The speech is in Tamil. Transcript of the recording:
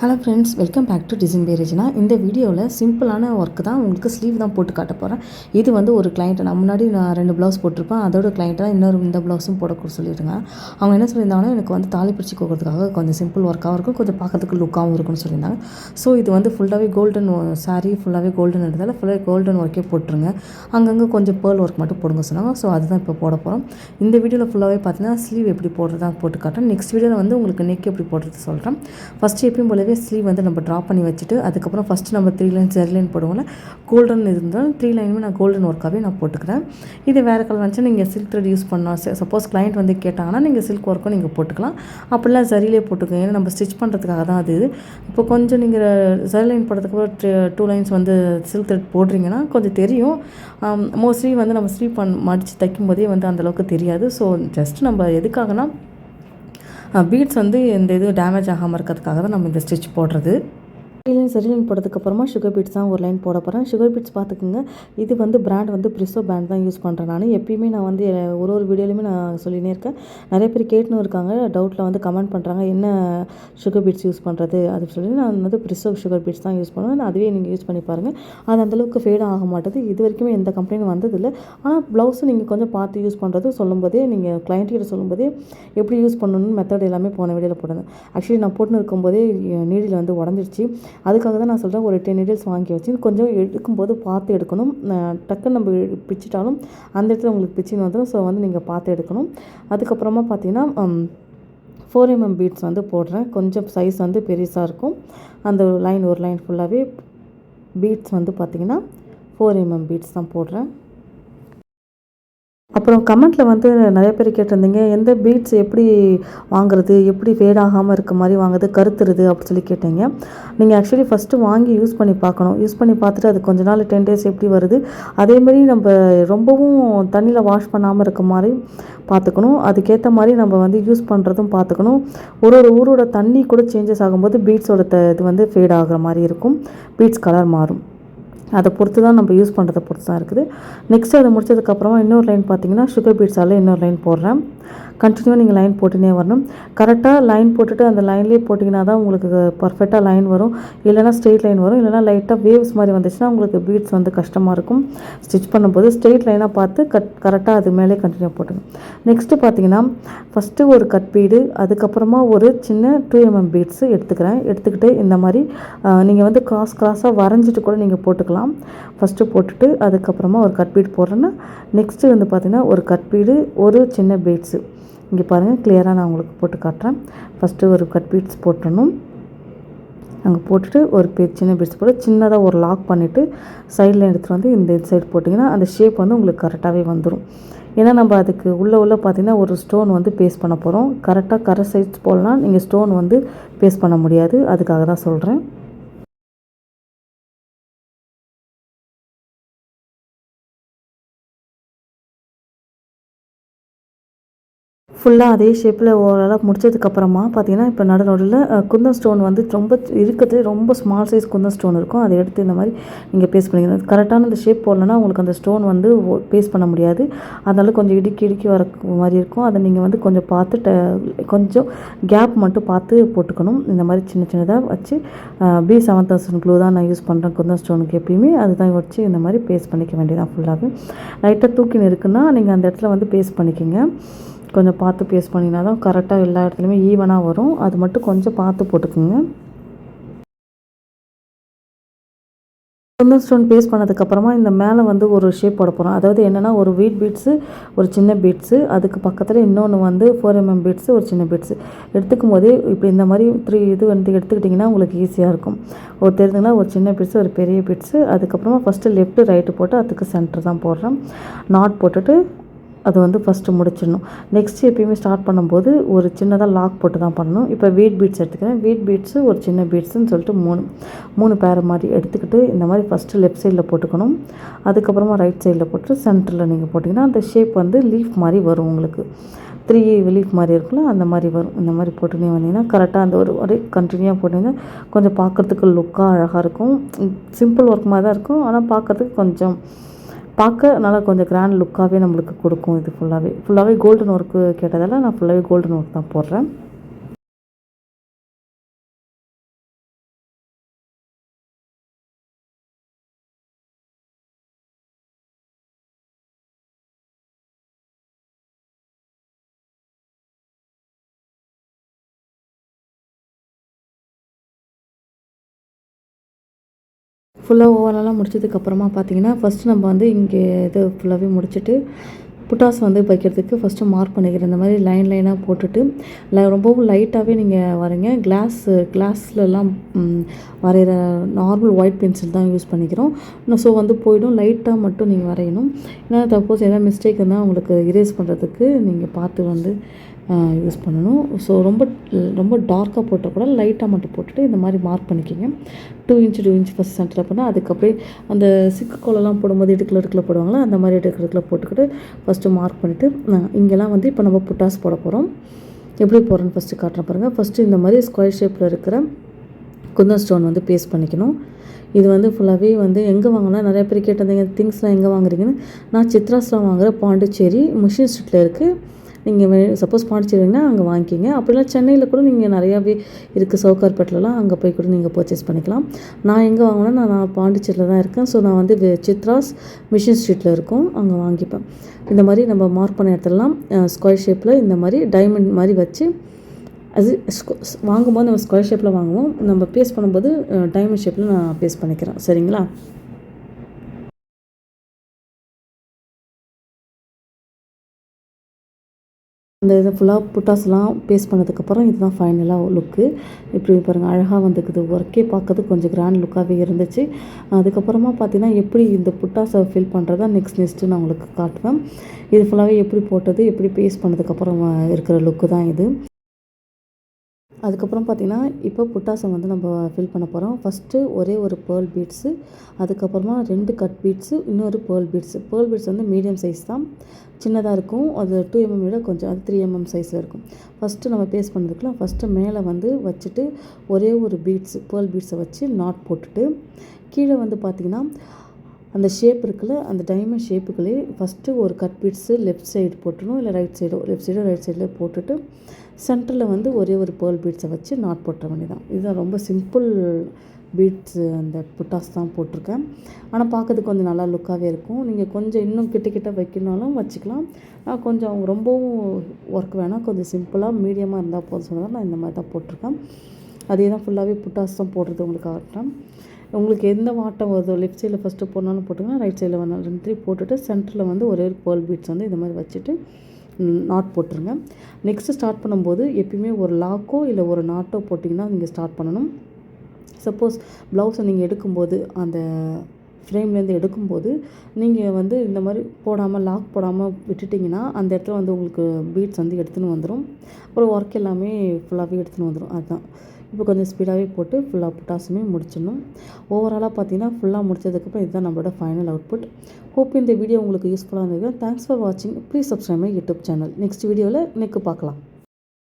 Hello friends, welcome back to design by Regina. இந்த வீடியோவில் சிம்பிளான ஒர்க்கு தான், உங்களுக்கு ஸ்லீவ் தான் போட்டு காட்ட போகிறேன். இது வந்து ஒரு கிளைண்ட்டை நான் முன்னாடி 2 ப்ளவுஸ் போட்டிருப்பேன். அதோட கிளைண்ட்டை தான் இந்த ப்ளவுஸும் போட சொல்லிடுங்க. அவங்க என்ன சொல்லியிருந்தாங்கன்னா, எனக்கு வந்து தாலி பிரித்து கோக்கிறதுக்காக கொஞ்சம் சிம்பிள் ஒர்க்காகவும் இருக்கும், கொஞ்சம் பார்க்கறதுக்கு லுக்காகவும் இருக்கும்னு சொல்லியிருந்தாங்க. ஸோ இது வந்து ஃபுல்லாகவே கோல்டன் சாரீ, ஃபுல்லாகவே கோல்டன் எடுத்தாலும் ஃபுல்லாக கோல்டன் ஒர்க்கே போட்டுருங்க. அங்கங்கே கொஞ்சம் பேர்ல் ஒர்க் மட்டும் போடுங்க சொன்னாங்க. ஸோ அதுதான் இப்போ போட போகிறோம். இந்த வீடியோவில் ஃபுல்லாகவே பார்த்தீங்கன்னா ஸ்லீவ் எப்படி போடுறதா போட்டு காட்டுறேன். நெக்ஸ்ட் வீடியோவில் வந்து உங்களுக்கு நெக் எப்படி போடுறது சொல்கிறேன். ஃபஸ்ட்டு எப்பயும் போலவே ஸ்லீவ் வந்து நம்ம ட்ரா பண்ணி வச்சுட்டு, அதுக்கப்புறம் ஃபஸ்ட்டு நம்ம 3 லைன் ஜெரி லைன் போடுவோம்ல, கோல்டன் இருந்தால் 3 லைனுமே நான் கோல்டன் ஒர்க்காகவே நான் போட்டுக்கிறேன். இது வேறு கலர் வந்துச்சு, நீங்கள் சில்க் த்ரெட் யூஸ் பண்ணலாம். சப்போஸ் கிளைண்ட் வந்து கேட்டாங்கன்னா நீங்கள் சில்க் ஒர்க்கும் நீங்கள் போட்டுக்கலாம். அப்படிலாம் ஜரிலே போட்டுக்கோங்க, ஏன்னா நம்ம ஸ்டிச் பண்ணுறதுக்காக தான் அது. இப்போ கொஞ்சம் நீங்கள் ஜரி லைன் போடுறதுக்கப்புறம் 2 லைன்ஸ் வந்து சில்க் த்ரெட் போடுறீங்கன்னா கொஞ்சம் தெரியும். மோஸ்ட்லி வந்து நம்ம ஸ்லீவ் மடித்து தைக்கும் போதே வந்து அந்தளவுக்கு தெரியாது. ஸோ ஜஸ்ட் நம்ம எதுக்காகனா பீட்ஸ் வந்து இந்த இது டேமேஜ் ஆகாமல் இருக்கிறதுக்காக தான் நம்ம இந்த ஸ்டிச் போடுறது. சரி லைன் போட்டதுக்கப்புறமா சுகர் பீட்ஸ் தான் ஒரு லைன் போட போகிறேன். சுகர் பீட்ஸ் பார்த்துக்குங்க, இது வந்து பிராண்ட் வந்து பிரிசோ பிராண்ட் தான் யூஸ் பண்ணுறேன் நான். எப்பயுமே நான் வந்து ஒரு வீடியோலையுமே நான் சொல்லினே இருக்கேன். நிறைய பேர் கேட்டுன்னு இருக்காங்க, டவுட்டில் வந்து கமெண்ட் பண்ணுறாங்க, என்ன சுகர் பீட்ஸ் யூஸ் பண்ணுறது அப்படின்னு சொல்லி. நான் வந்து பிரிசோ சுகர் பீட்ஸ் தான் யூஸ் பண்ணுவேன். அதுவே நீங்கள் யூஸ் பண்ணி பாருங்கள், அது அந்தளவுக்கு ஃபேட் ஆக மாட்டேது. இது வரைக்குமே எந்த கம்ப்ளைண்ட் வந்ததில்லை. ஆனால் ப்ளவுஸும் நீங்கள் கொஞ்சம் பார்த்து யூஸ் பண்ணுறது சொல்லும்போதே, நீங்கள் கிளைண்ட்கிட்ட சொல்லும்போதே எப்படி யூஸ் பண்ணணும்னு மெத்தட் எல்லாமே போன வீடியோவில் போடுங்க. ஆக்சுவலி நான் போட்டுன்னு இருக்கும்போதே நீடில் வந்து உடஞ்சிருச்சு. அதுக்காக தான் நான் சொல்கிறேன், ஒரு 10 நீடில்ஸ் வாங்கி வச்சு கொஞ்சம் எடுக்கும்போது பார்த்து எடுக்கணும். டக்குன்னு நம்ம பிச்சிட்டாலும் அந்த இடத்துல உங்களுக்கு பிச்சின்னு வந்துடும். ஸோ வந்து நீங்கள் பார்த்து எடுக்கணும். அதுக்கப்புறமா பார்த்தீங்கன்னா 4mm பீட்ஸ் வந்து போடுறேன். கொஞ்சம் சைஸ் வந்து பெருசாக இருக்கும். அந்த ஒரு லைன் ஃபுல்லாகவே பீட்ஸ் வந்து பார்த்திங்கன்னா 4mm பீட்ஸ் தான் போடுறேன். அப்புறம் கமெண்ட்டில் வந்து நிறைய பேர் கேட்டிருந்தீங்க, எந்த பீட்ஸ் எப்படி வாங்குறது, எப்படி ஃபேட் ஆகாமல் இருக்க மாதிரி வாங்குறது, கருத்துருது அப்படி சொல்லி கேட்டீங்க. நீங்கள் ஆக்சுவலி ஃபஸ்ட்டு வாங்கி யூஸ் பண்ணி பார்க்கணும். யூஸ் பண்ணி பார்த்துட்டு அது கொஞ்ச நாள் 10 டேஸ் எப்படி வருது, அதேமாதிரி நம்ம ரொம்பவும் தண்ணியில் வாஷ் பண்ணாமல் இருக்க மாதிரி பார்த்துக்கணும். அதுக்கேற்ற மாதிரி நம்ம வந்து யூஸ் பண்ணுறதும் பார்த்துக்கணும். ஒரு ஊரோட தண்ணி கூட சேஞ்சஸ் ஆகும்போது பீட்ஸோட இது வந்து ஃபேட் ஆகிற மாதிரி இருக்கும், பீட்ஸ் கலர் மாறும். அதை பொறுத்து தான் நம்ம யூஸ் பண்ணுறதை பொறுத்து தான் இருக்குது. நெக்ஸ்ட்டு அதை முடிச்சதுக்கப்புறமா இன்னொரு லைன் பார்த்தீங்கன்னா சுகர் பீட்ஸால் இன்னொரு லைன் போடுறேன். கண்டினியூவாக நீங்கள் லைன் போட்டுனே வரணும். கரெக்டாக லைன் போட்டுட்டு அந்த லைன்லேயே போட்டிங்கன்னா தான் உங்களுக்கு பர்ஃபெக்டாக லைன் வரும். இல்லைனா ஸ்ட்ரெயிட் லைன் வரும். இல்லைனா லைட்டாக வேவ்ஸ் மாதிரி வந்துச்சுன்னா உங்களுக்கு பீட்ஸ் வந்து கஷ்டமாக இருக்கும். ஸ்டிச் பண்ணும்போது ஸ்ட்ரெயிட் லைனாக பார்த்து கரெக்டாக அது மேலே கண்டினியூ போட்டுங்க. நெக்ஸ்ட்டு பார்த்தீங்கன்னா ஃபஸ்ட்டு ஒரு கட் பீடு, அதுக்கப்புறமா ஒரு சின்ன 2mm பீட்ஸு எடுத்துக்கிட்டு இந்த மாதிரி நீங்கள் வந்து கிராஸாக வரைஞ்சிட்டு கூட நீங்கள் போட்டுக்கலாம். ஃபஸ்ட்டு போட்டுட்டு அதுக்கப்புறமா ஒரு கட் பீட் போடுறேன்னா நெக்ஸ்ட்டு வந்து பார்த்திங்கன்னா ஒரு கட் பீடு, ஒரு சின்ன பீட்ஸு. இங்கே பாருங்கள், கிளியராக நான் உங்களுக்கு போட்டு காட்டுறேன். ஃபஸ்ட்டு ஒரு கட் பீட்ஸ் போட்டணும். அங்கே போட்டுட்டு ஒரு சின்ன பீட்ஸ் போட்டு சின்னதாக ஒரு லாக் பண்ணிவிட்டு சைடில் எடுத்துகிட்டு வந்து இந்த சைடு போட்டிங்கன்னா அந்த ஷேப் வந்து உங்களுக்கு கரெக்டாகவே வந்துடும். ஏன்னா நம்ம அதுக்கு உள்ளே பார்த்திங்கன்னா ஒரு ஸ்டோன் வந்து பேஸ்ட் பண்ண போகிறோம். கரெக்டாக கரை சைஸ் போடலாம், நீங்கள் ஸ்டோன் வந்து பேஸ்ட் பண்ண முடியாது. அதுக்காக தான் சொல்கிறேன். ஃபுல்லாக அதே ஷேப்பில் ஓரளவு முடிச்சதுக்கப்புறமா பார்த்தீங்கன்னா, இப்போ நடுவில் குந்தன் ஸ்டோன் வந்து ரொம்ப ஸ்மால் சைஸ் குந்தன் ஸ்டோன் இருக்கும். அதை எடுத்து இந்த மாதிரி நீங்கள் பேஸ்ட் பண்ணிக்கணும். கரெக்டான இந்த ஷேப் போடலன்னா உங்களுக்கு அந்த ஸ்டோன் வந்து பேஸ்ட் பண்ண முடியாது. அதனால கொஞ்சம் இடுக்கி வர மாதிரி இருக்கும். அதை நீங்கள் வந்து கொஞ்சம் பார்த்து கொஞ்சம் கேப் மட்டும் பார்த்து போட்டுக்கணும். இந்த மாதிரி சின்னதாக வச்சு B7000 க்ளூ தான் நான் யூஸ் பண்ணுறேன் குந்தன் ஸ்டோனுக்கு எப்பயுமே. அதுதான் வச்சு இந்த மாதிரி பேஸ்ட் பண்ணிக்க வேண்டியதான். ஃபுல்லாகவே லைட்டாக தூக்கின்னு இருக்குன்னா நீங்கள் அந்த இடத்துல வந்து பேஸ்ட் பண்ணிக்கோங்க. கொஞ்சம் பார்த்து பேஸ்ட் பண்ணினா தான் கரெக்டாக எல்லா இடத்துலையுமே ஈவனாக வரும். அது மட்டும் கொஞ்சம் பார்த்து போட்டுக்குங்க. குந்தன் ஸ்டோன் பேஸ்ட் பண்ணதுக்கப்புறமா இந்த மேலே வந்து ஒரு ஷேப் போட போகிறோம். அதாவது என்னென்னா, ஒரு வீட் பீட்ஸு, ஒரு சின்ன பீட்ஸு, அதுக்கு பக்கத்தில் இன்னொன்று வந்து 4mm பீட்ஸு, ஒரு சின்ன பீட்ஸு எடுத்துக்கும் போதே இப்படி இந்த மாதிரி 3 இது வந்து எடுத்துக்கிட்டிங்கன்னா உங்களுக்கு ஈஸியாக இருக்கும். தெரிஞ்சுங்கன்னா ஒரு சின்ன பீட்ஸு, ஒரு பெரிய பீட்ஸு, அதுக்கப்புறமா ஃபஸ்ட்டு லெஃப்ட்டு ரைட்டு போட்டு அதுக்கு சென்டர் தான் போடுறேன். நாட் போட்டுட்டு அது வந்து ஃபஸ்ட்டு முடிச்சிடணும். நெக்ஸ்ட்டு எப்பயுமே ஸ்டார்ட் பண்ணும்போது ஒரு சின்னதாக லாக் போட்டு தான் பண்ணணும். இப்போ வீட் பீட்ஸ் எடுத்துக்கிறேன். வீட் பீட்ஸு, ஒரு சின்ன பீட்ஸுன்னு சொல்லிட்டு 3 பேர் மாதிரி எடுத்துக்கிட்டு இந்த மாதிரி ஃபஸ்ட்டு லெஃப்ட் சைடில் போட்டுக்கணும். அதுக்கப்புறமா ரைட் சைடில் போட்டு சென்டரில் நீங்கள் போட்டிங்கன்னா அந்த ஷேப் வந்து லீஃப் மாதிரி வரும். உங்களுக்கு 3 லீஃப் மாதிரி இருக்குல்ல, அந்த மாதிரி வரும். இந்த மாதிரி போட்டுனே வந்தீங்கன்னா கரெக்டாக அந்த ஒரே கண்டினியூவாக போட்டிங்கன்னா கொஞ்சம் பார்க்குறதுக்கு லுக்காக அழகாக இருக்கும். சிம்பிள் ஒர்க் மாதிரி தான் இருக்கும், ஆனால் பார்க்குறதுக்கு கொஞ்சம் நல்லா கொஞ்சம் கிராண்ட் லுக்காகவே நம்மளுக்கு கொடுக்கும். இது ஃபுல்லாகவே கோல்டன் ஒர்க்கு கேட்டதால் நான் ஃபுல்லாகவே கோல்டன் ஒர்க் தான் போடுறேன். ஃபுல்லாக ஓவராலாக முடிச்சதுக்கப்புறமா பார்த்தீங்கன்னா ஃபஸ்ட்டு நம்ம வந்து இங்கே இது ஃபுல்லாகவே முடிச்சுட்டு புட்டாஸ் வந்து வைக்கிறதுக்கு ஃபஸ்ட்டு மார்க் பண்ணிக்கிறேன். இந்த மாதிரி லைன் லைனாக போட்டுட்டு ரொம்பவும் லைட்டாகவே நீங்கள் வரைங்க. கிளாஸ்லலாம் வரைகிற நார்மல் ஒயிட் பென்சில் தான் யூஸ் பண்ணிக்கிறோம். ஸோ வந்து போய்டும். லைட்டாக மட்டும் நீங்கள் வரையணும். ஏன்னா சப்போஸ் எதாவது மிஸ்டேக் இருந்தால் உங்களுக்கு இரேஸ் பண்ணுறதுக்கு நீங்கள் பார்த்து வந்து யூஸ் பண்ணணும். ஸோ ரொம்ப டார்க்காக போட்டக்கூட லைட்டாக மட்டும் போட்டுட்டு இந்த மாதிரி மார்க் பண்ணிக்கிங்க. 2 இன்ச் ஃபஸ்ட் சென்டரில் பண்ணால் அதுக்கப்புறம் அந்த சிக்கு கோலெல்லாம் போடும்போது இடுக்கில் போடுவாங்களா, அந்த மாதிரி இடுக்கில் போட்டுக்கிட்டு ஃபஸ்ட்டு மார்க் பண்ணிவிட்டு இங்கெல்லாம் வந்து இப்போ நம்ம புட்டாஸ் போட போகிறோம். எப்படி போடுறோன்னு ஃபஸ்ட்டு காட்டுறேன் பாருங்கள். ஃபஸ்ட்டு இந்த மாதிரி ஸ்கொயர் ஷேப்பில் இருக்கிற குந்தன் ஸ்டோன் வந்து பேஸ்ட் பண்ணிக்கணும். இது வந்து ஃபுல்லாகவே வந்து எங்கே வாங்கினா நிறைய பேர் கேட்டிருந்தீங்க திங்ஸ்லாம் எங்கே வாங்குறீங்கன்னு. நான் சித்ராஸ்லாம் வாங்குகிறேன். பாண்டிச்சேரி மிஷின் ஸ்ட்ரீட்டில் இருக்குது. நீங்கள் சப்போஸ் பாண்டிச்சேரினா அங்கே வாங்கிக்கிங்க. அப்படிலாம் சென்னையில் கூட நீங்கள் நிறையாவே இருக்குது. சவுகார்பேட்டிலலாம் அங்கே போய் கூட நீங்கள் பர்ச்சேஸ் பண்ணிக்கலாம். நான் எங்கே வாங்கினேன்னா நான் பாண்டிச்சேரியில் தான் இருக்கேன். ஸோ நான் வந்து சித்ராஸ் மிஷின் ஸ்ட்ரீட்டில் இருக்கும், அங்கே வாங்கிப்பேன். இந்த மாதிரி நம்ம மார்க் பண்ண இடத்துலலாம் ஸ்கொயர் ஷேப்பில் இந்த மாதிரி டைமண்ட் மாதிரி வச்சு அது வாங்கும்போது நம்ம ஸ்கொயர் ஷேப்பில் வாங்குவோம். நம்ம பேஸ்ட் பண்ணும்போது டைமண்ட் ஷேப்பில் நான் பேஸ்ட் பண்ணிக்கிறேன். சரிங்களா? அந்த இதை ஃபுல்லாக புட்டாஸ்லாம் பேஸ்ட் பண்ணதுக்கப்புறம் இதுதான் ஃபைனலாக லுக்கு. இப்படி பாருங்கள், அழகாக வந்துக்குது. ஒர்க்கே பார்க்கறதுக்கு கொஞ்சம் கிராண்ட் லுக்காகவே இருந்துச்சு. அதுக்கப்புறமா பார்த்தீங்கன்னா எப்படி இந்த புட்டாஸை ஃபில் பண்ணுறதா நெக்ஸ்ட்டு நான் உங்களுக்கு காட்டுவேன். இது ஃபுல்லாகவே எப்படி போட்டது, எப்படி பேஸ்ட் பண்ணதுக்கப்புறம் இருக்கிற லுக்கு தான் இது. அதுக்கப்புறம் பார்த்திங்கன்னா இப்போ புட்டாஸை வந்து நம்ம ஃபில் பண்ண போகிறோம். ஃபஸ்ட்டு ஒரே ஒரு பேர்ல் பீட்ஸு, அதுக்கப்புறமா 2 கட் பீட்ஸு, இன்னொரு பேர்ல் பீட்ஸ் வந்து மீடியம் சைஸ் தான், சின்னதாக இருக்கும். அது 2 mm விட கொஞ்சம் அது 3 mm சைஸில் இருக்கும். ஃபஸ்ட்டு நம்ம பேஸ்ட் பண்ணுறதுக்குலாம் ஃபஸ்ட்டு மேலே வந்து வச்சுட்டு ஒரே ஒரு பேர்ல் பீட்ஸை வச்சு நாட் போட்டுட்டு கீழே வந்து பார்த்திங்கன்னா அந்த ஷேப் இருக்குல்ல, அந்த டைமண்ட் ஷேப்புகளே ஃபஸ்ட்டு ஒரு கட் பீட்ஸு லெஃப்ட் சைடு போட்டுடணும், இல்லை ரைட் சைடில் போட்டுட்டு சென்டரில் வந்து ஒரே ஒரு பேர்ல் பீட்ஸை வச்சு நாட் போட்டுற வேண்டியதான். இதுதான் ரொம்ப சிம்பிள் பீட்ஸு. அந்த புட்டாஸ் தான் போட்டிருக்கேன். ஆனால் பார்க்கறதுக்கு கொஞ்சம் நல்லா லுக்காகவே இருக்கும். நீங்கள் கொஞ்சம் இன்னும் கிட்ட வைக்கணுனாலும் வச்சுக்கலாம். கொஞ்சம் ரொம்பவும் ஒர்க் வேணாம், கொஞ்சம் சிம்பிளாக மீடியமாக இருந்தால் போதும் சொன்னதால் நான் இந்த மாதிரி தான் போட்டிருக்கேன். அதே தான் ஃபுல்லாகவே புட்டாஸ் தான் போடுறது உங்களுக்கு காட்டுறேன். உங்களுக்கு எந்த வாட்டம் வருதோ லெஃப்ட் சைடில் ஃபஸ்ட்டு போடனாலும் போட்டுக்கலாம், ரைட் சைடில் வேணாலும் 2 போட்டுட்டு சென்டரில் வந்து ஒரே ஒரு பேர்ல் பீட்ஸ் வந்து இந்த மாதிரி வச்சுட்டு நாட் போட்டுருங்க. நெக்ஸ்ட்டு ஸ்டார்ட் பண்ணும்போது எப்பயுமே ஒரு லாக்கோ இல்லை ஒரு நாட்டோ போட்டிங்கன்னா நீங்கள் ஸ்டார்ட் பண்ணணும். சப்போஸ் ப்ளவுஸை நீங்கள் எடுக்கும்போது அந்த ஃப்ரேம்லேருந்து எடுக்கும்போது நீங்கள் வந்து இந்த மாதிரி லாக் போடாமல் விட்டுட்டிங்கன்னா அந்த இடத்துல வந்து உங்களுக்கு பீட்ஸ் வந்து எடுத்துன்னு வந்துடும். அப்புறம் ஒர்க் எல்லாமே ஃபுல்லாகவே எடுத்துன்னு வந்துடும். அதுதான் இப்போ கொஞ்சம் ஸ்பீடாகவே போட்டு ஃபுல்லாக புட்டாஸுமே முடிச்சிடணும். ஓவராலாக பார்த்தீங்கன்னா ஃபுல்லாக முடிச்சதுக்கப்புறம் இதுதான் நம்மளோட ஃபைனல் அவுட்புட். ஹோப் இந்த வீடியோ உங்களுக்கு யூஸ்ஃபுல்லாக இருந்தது. தேங்க்ஸ் ஃபார் வாட்சிங். Please subscribe my YouTube channel. Next வீடியோவில் பார்க்கலாம்.